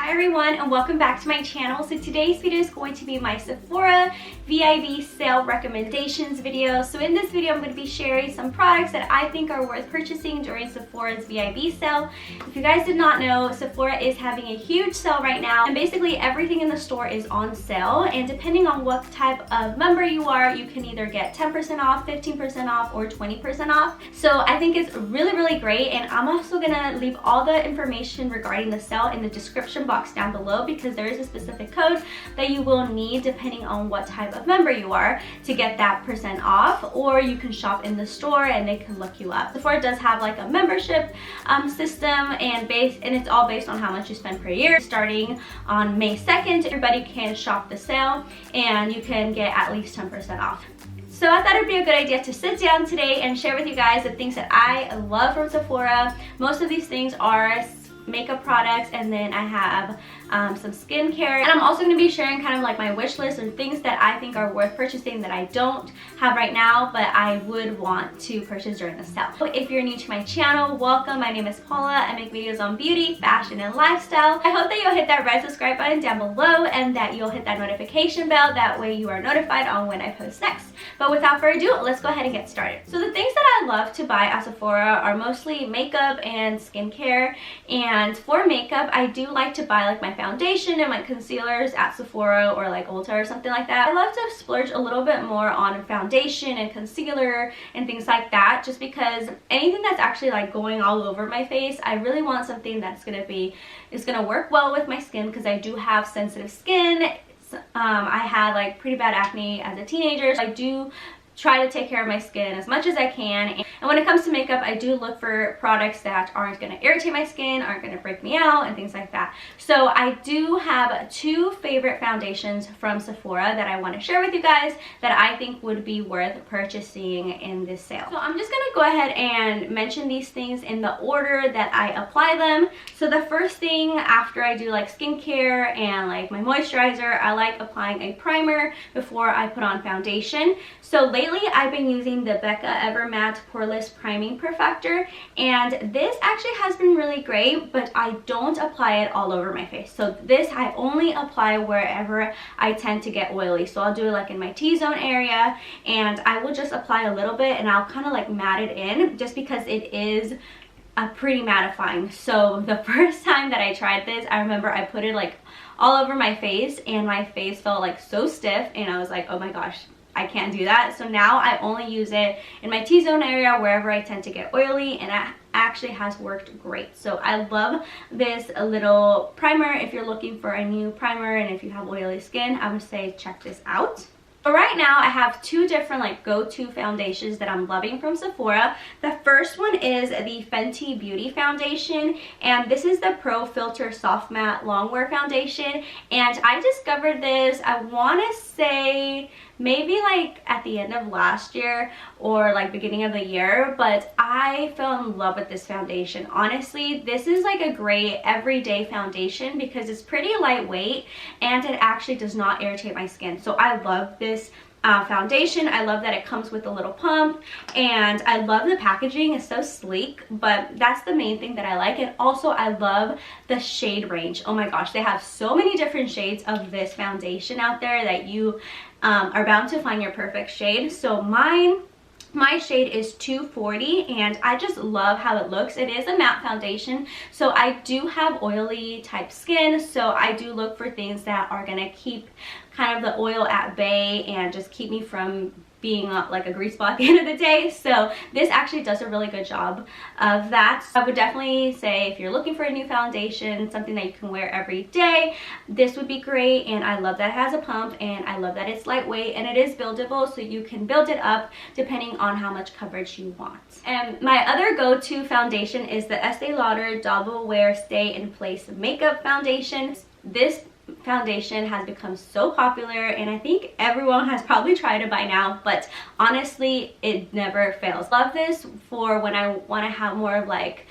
Hi everyone and welcome back to my channel. So today's video is going to be my Sephora VIB sale recommendations video. So in this video I'm going to be sharing some products that I think are worth purchasing during Sephora's VIB sale. If you guys did not know, Sephora is having a huge sale right now and basically everything in the store is on sale, and depending on what type of member you are, you can either get 10% off, 15% off, or 20% off. So I think it's really great, and I'm also going to leave all the information regarding the sale in the description box down below because there is a specific code that you will need depending on what type of member you are to get that % off, or you can shop in the store and they can look you up. Sephora does have like a membership system and it's all based on how much you spend per year. Starting on May 2nd, everybody can shop the sale and you can get at least 10% off. So I thought it'd be a good idea to sit down today and share with you guys the things that I love from Sephora. Most of these things are makeup products, and then I have some skincare, and I'm also going to be sharing kind of like my wish list or things that I think are worth purchasing that I don't have right now but I would want to purchase during the sale. So if you're new to my channel, welcome. My name is Paula. I make videos on beauty, fashion, and lifestyle. I hope that you'll hit that red subscribe button down below and that you'll hit that notification bell. That way you are notified on when I post next. But without further ado, let's go ahead and get started. So the things that I love to buy at Sephora are mostly makeup and skincare. And for makeup, I do like to buy like my foundation and my concealers at Sephora or like Ulta or something like that. I love to splurge a little bit more on foundation and concealer and things like that, just because anything that's actually like going all over my face, I really want something that's gonna work well with my skin, because I do have sensitive skin. I had like pretty bad acne as a teenager, so I do try to take care of my skin as much as I can. And when it comes to makeup, I do look for products that aren't going to irritate my skin, aren't going to break me out, and things like that. So I do have two favorite foundations from Sephora that I want to share with you guys that I think would be worth purchasing in this sale. So I'm just going to go ahead and mention these things in the order that I apply them. So the first thing after I do like skincare and like my moisturizer, I like applying a primer before I put on foundation. So lately I've been using the Becca Evermatte Poreless Priming Perfector, and this actually has been really great, but I don't apply it all over my face. So this I only apply wherever I tend to get oily. So I'll do it like in my T-zone area, and I will just apply a little bit and I'll kind of like matte it in, just because it is pretty mattifying. So the first time that I tried this, I remember I put it like all over my face and my face felt like so stiff, and I was like, oh my gosh, I can't do that. So now I only use it in my T-zone area wherever I tend to get oily, and it actually has worked great. So I love this little primer. If you're looking for a new primer and if you have oily skin, I would say check this out. But right now I have two different like go-to foundations that I'm loving from Sephora. The first one is the Fenty Beauty foundation, and this is the Pro Filter Soft Matte Longwear foundation. And I discovered this, I want to say maybe like at the end of last year or like beginning of the year, but I fell in love with this foundation. Honestly, this is like a great everyday foundation because it's pretty lightweight and it actually does not irritate my skin. So I love this foundation. I love that it comes with a little pump, and I love the packaging. It's so sleek, but that's the main thing that I like. And also I love the shade range. Oh my gosh, they have so many different shades of this foundation out there that you are bound to find your perfect shade. So my shade is 240, and I just love how it looks. It is a matte foundation, so I do have oily type skin, so I do look for things that are gonna keep kind of the oil at bay and just keep me from being like a grease spot at the end of the day. So this actually does a really good job of that. So I would definitely say if you're looking for a new foundation, something that you can wear every day, this would be great. And I love that it has a pump, and I love that it's lightweight and it is buildable, so you can build it up depending on how much coverage you want. And my other go-to foundation is the Estee Lauder Double Wear Stay in Place Makeup Foundation. This foundation has become so popular, and I think everyone has probably tried it by now, but honestly it never fails. Love this for when I want to have more of like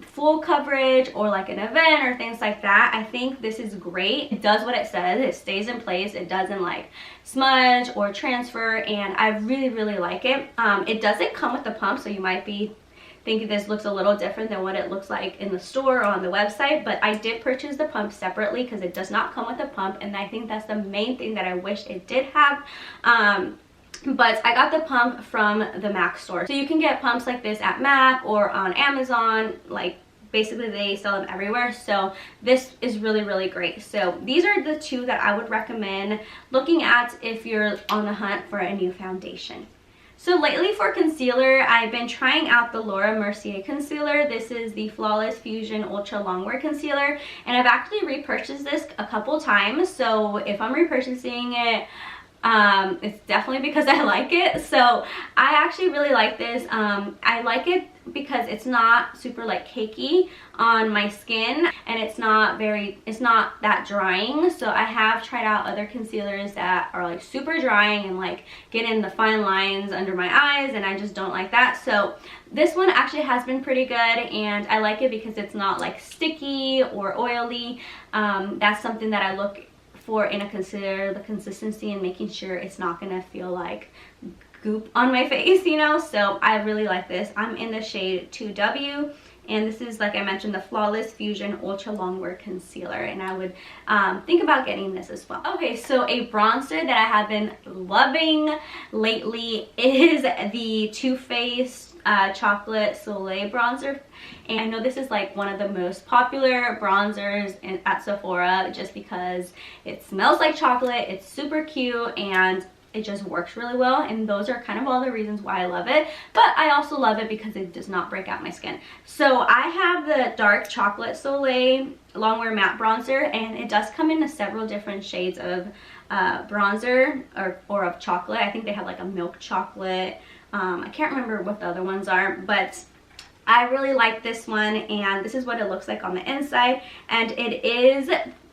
full coverage or like an event or things like that. I think this is great. It does what it says. It stays in place. It doesn't like smudge or transfer, and I really like it. It doesn't come with the pump, so you might be think this looks a little different than what it looks like in the store or on the website, but I did purchase the pump separately because it does not come with a pump, and I think that's the main thing that I wish it did have. But I got the pump from the MAC store. So you can get pumps like this at MAC or on Amazon, like basically they sell them everywhere. So this is really, really great. So these are the two that I would recommend looking at if you're on the hunt for a new foundation. So lately for concealer, I've been trying out the Laura Mercier concealer. This is the Flawless Fusion Ultra Longwear Concealer, and I've actually repurchased this a couple times. So if I'm repurchasing it, it's definitely because I like it. So I actually really like this. I like it because it's not super like cakey on my skin, and it's not that drying. So I have tried out other concealers that are like super drying and like get in the fine lines under my eyes, and I just don't like that. So this one actually has been pretty good, and I like it because it's not like sticky or oily. That's something that I look for in a concealer, the consistency and making sure it's not gonna feel like goop on my face, you know. So I really like this. I'm in the shade 2W, and this is, like I mentioned, the Flawless Fusion Ultra Longwear Concealer, and I would think about getting this as well. Okay, so a bronzer that I have been loving lately is the Too Faced Chocolate Soleil bronzer, and I know this is like one of the most popular bronzers at Sephora just because it smells like chocolate, it's super cute, and it just works really well, and those are kind of all the reasons why I love it. But I also love it because it does not break out my skin. So I have the Dark Chocolate Soleil Longwear Matte Bronzer, and it does come in several different shades of bronzer or of chocolate. I think they have like a milk chocolate. I can't remember what the other ones are, but I really like this one, and this is what it looks like on the inside, and it is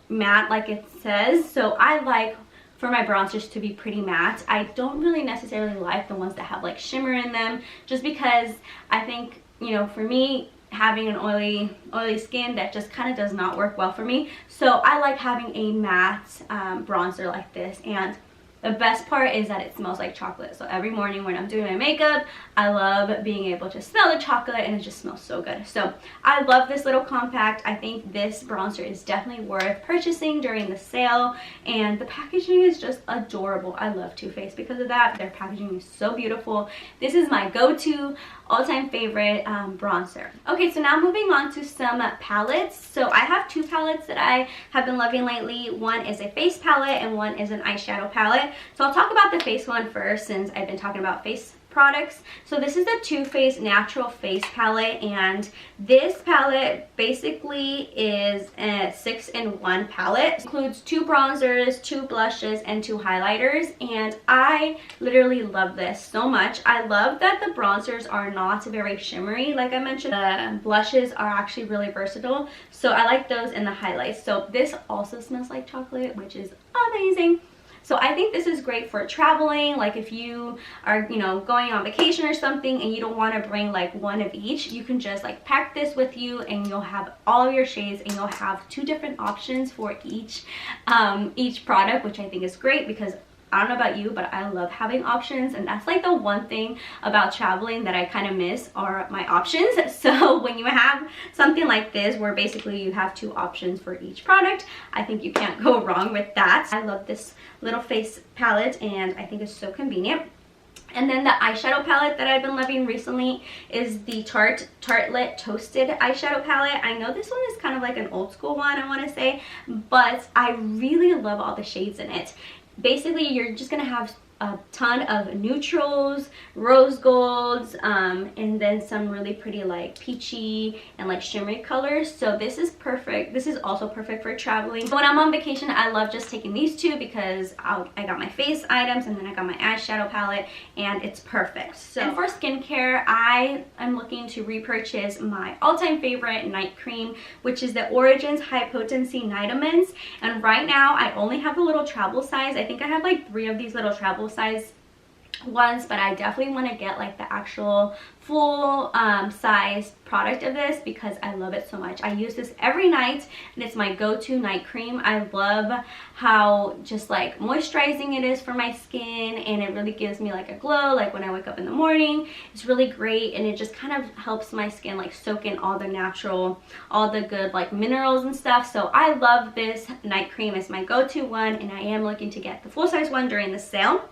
matte like it says. So I like for my bronzers to be pretty matte. I don't really necessarily like the ones that have like shimmer in them, just because I think, you know, for me, having an oily skin, that just kind of does not work well for me. So I like having a matte bronzer like this, and the best part is that it smells like chocolate. So every morning when I'm doing my makeup, I love being able to smell the chocolate, and it just smells so good. So I love this little compact. I think this bronzer is definitely worth purchasing during the sale, and the packaging is just adorable. I love Too Faced because of that. Their packaging is so beautiful. This is my go-to all-time favorite bronzer. Okay, so now moving on to some palettes. So I have two palettes that I have been loving lately. One is a face palette and one is an eyeshadow palette. So I'll talk about the face one first, since I've been talking about face products. So this is the Too Faced Natural Face Palette, and this palette basically is a 6-in-1 palette. It includes 2 bronzers, 2 blushes, and 2 highlighters, and I literally love this so much. I love that the bronzers are not very shimmery, like I mentioned. The blushes are actually really versatile, so I like those in the highlights. So this also smells like chocolate, which is amazing. So I think this is great for traveling, like if you are, you know, going on vacation or something and you don't want to bring like one of each, you can just like pack this with you, and you'll have all of your shades, and you'll have 2 different options for each product, which I think is great because I don't know about you, but I love having options, and that's like the one thing about traveling that I kind of miss are my options. So when you have something like this where basically you have 2 options for each product, I think you can't go wrong with that. I love this little face palette, and I think it's so convenient. And then the eyeshadow palette that I've been loving recently is the Tartelette Toasted eyeshadow palette. I know this one is kind of like an old school one, I want to say, but I really love all the shades in it. Basically, you're just gonna have a ton of neutrals, rose golds, and then some really pretty like peachy and like shimmery colors. So this is perfect. This is also perfect for traveling. When I'm on vacation, I love just taking these 2 because I got my face items, and then I got my eyeshadow palette, and it's perfect. So and for skincare, I am looking to repurchase my all-time favorite night cream, which is the Origins High Potency Nightaments. And right now I only have a little travel size. I think I have like 3 of these little travel size ones, but I definitely want to get like the actual full size product of this because I love it so much. I use this every night and it's my go-to night cream. I love how just like moisturizing it is for my skin, and it really gives me like a glow like when I wake up in the morning. It's really great, and it just kind of helps my skin like soak in all the natural, all the good like minerals and stuff. So I love this night cream. It's my go-to one, and I am looking to get the full size one during the sale.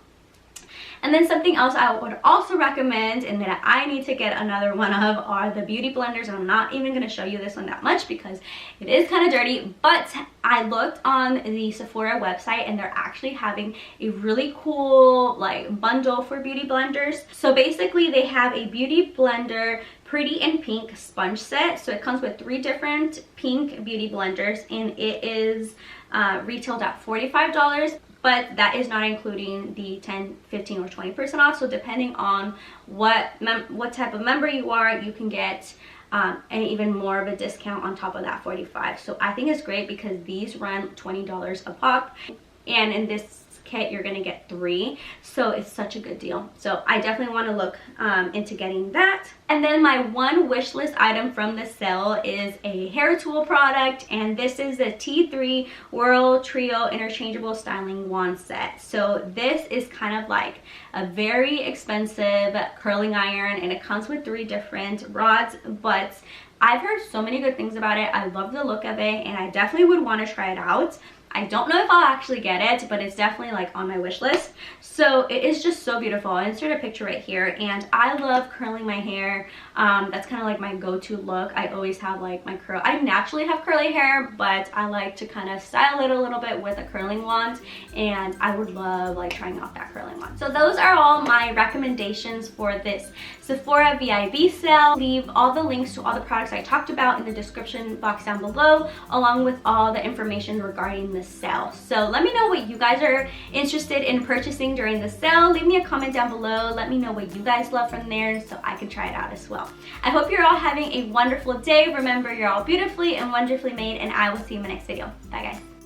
And then something else I would also recommend, and that I need to get another one of, are the beauty blenders. And I'm not even going to show you this one that much because it is kind of dirty, but I looked on the Sephora website and they're actually having a really cool like bundle for beauty blenders. So basically they have a beauty blender Pretty in Pink sponge set. So it comes with 3 different pink beauty blenders, and it is retailed at $45. But that is not including the 10, 15, or 20% off. So depending on what type of member you are, you can get and even more of a discount on top of that $45. So I think it's great because these run $20 a pop, and in this kit you're gonna get 3, so it's such a good deal. So I definitely want to look into getting that. And then my one wish list item from the sale is a hair tool product, and this is the T3 Whirl Trio Interchangeable Styling Wand Set. So this is kind of like a very expensive curling iron, and it comes with 3 different rods, but I've heard so many good things about it. I love the look of it, and I definitely would want to try it out. I don't know if I'll actually get it, but it's definitely like on my wish list. So it is just so beautiful. I'll insert a picture right here, and I love curling my hair. That's kind of like my go-to look. I always have like my curl. I naturally have curly hair, but I like to kind of style it a little bit with a curling wand, and I would love like trying out that curling wand. So those are all my recommendations for this Sephora VIB sale. Leave all the links to all the products I talked about in the description box down below, along with all the information regarding the sale. So let me know what you guys are interested in purchasing during the sale. Leave me a comment down below. Let me know what you guys love from there so I can try it out as well. I hope you're all having a wonderful day. Remember, you're all beautifully and wonderfully made, and I will see you in my next video. Bye guys.